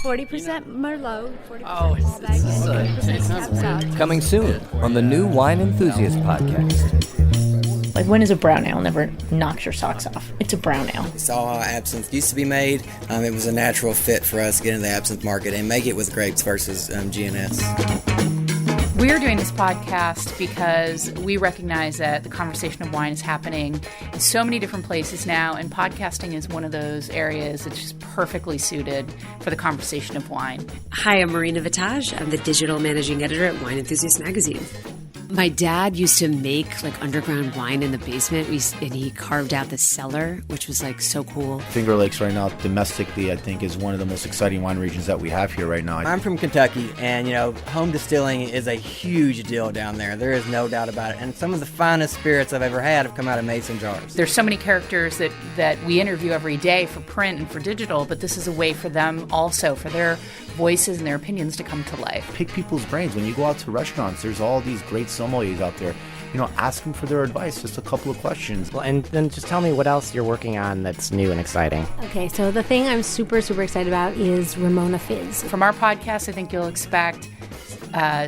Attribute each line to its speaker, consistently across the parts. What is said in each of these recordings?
Speaker 1: 40% Merlot, 40%
Speaker 2: Oh, it's
Speaker 3: Coming soon on the new Wine Enthusiast podcast.
Speaker 4: Like, when is a brown ale never knocks your socks off? It's a brown ale.
Speaker 5: We saw how absinthe used to be made. It was a natural fit for us to get into the absinthe market and make it with grapes versus GNS.
Speaker 2: We're doing this podcast because we recognize that the conversation of wine is happening in so many different places now, and podcasting is one of those areas that's just perfectly suited for the conversation of wine.
Speaker 6: Hi, I'm Marina Vitage. I'm the digital managing editor at Wine Enthusiast magazine. My dad used to make underground wine in the basement, and he carved out the cellar, which was so cool.
Speaker 7: Finger Lakes right now, domestically, I think is one of the most exciting wine regions that we have here right now.
Speaker 5: I'm from Kentucky, and home distilling is a huge deal down there. There is no doubt about it. And some of the finest spirits I've ever had have come out of mason jars.
Speaker 2: There's so many characters that we interview every day for print and for digital, but this is a way for them also, for their voices and their opinions to come to life.
Speaker 7: Pick people's brains. When you go out to restaurants, there's all these great sommeliers out there. Ask them for their advice, just a couple of questions.
Speaker 8: Well, and then just tell me what else you're working on that's new and exciting.
Speaker 1: Okay, so the thing I'm super excited about is Ramona Fizz.
Speaker 2: From our podcast, I think you'll expect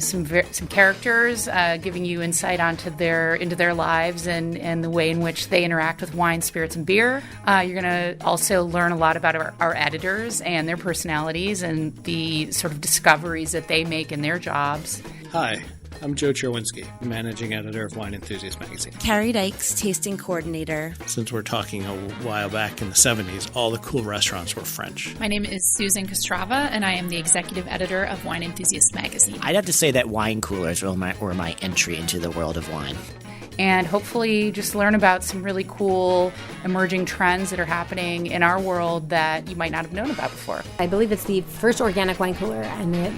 Speaker 2: some characters giving you insight into their lives and the way in which they interact with wine, spirits, and beer. You're going to also learn a lot about our editors and their personalities and the sort of discoveries that they make in their jobs.
Speaker 9: Hi, I'm Joe Cherwinski, managing editor of Wine Enthusiast magazine.
Speaker 10: Carrie Dykes, tasting coordinator.
Speaker 9: Since we're talking a while back in the 70s, all the cool restaurants were French.
Speaker 11: My name is Susan Kostrava, and I am the executive editor of Wine Enthusiast magazine.
Speaker 8: I'd have to say that wine coolers were my entry into the world of wine.
Speaker 2: And hopefully just learn about some really cool emerging trends that are happening in our world that you might not have known about before.
Speaker 1: I believe it's the first organic wine cooler, and it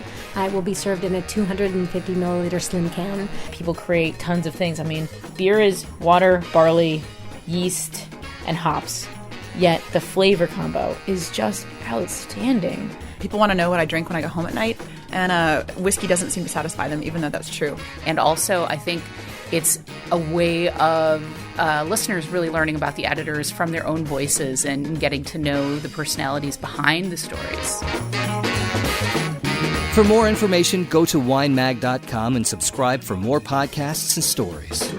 Speaker 1: will be served in a 250 milliliter slim can.
Speaker 4: People create tons of things. I mean, beer is water, barley, yeast, and hops. Yet the flavor combo is just outstanding.
Speaker 12: People want to know what I drink when I go home at night, and whiskey doesn't seem to satisfy them, even though that's true.
Speaker 2: And also, I think it's a way of listeners really learning about the editors from their own voices and getting to know the personalities behind the stories.
Speaker 3: For more information, go to winemag.com and subscribe for more podcasts and stories.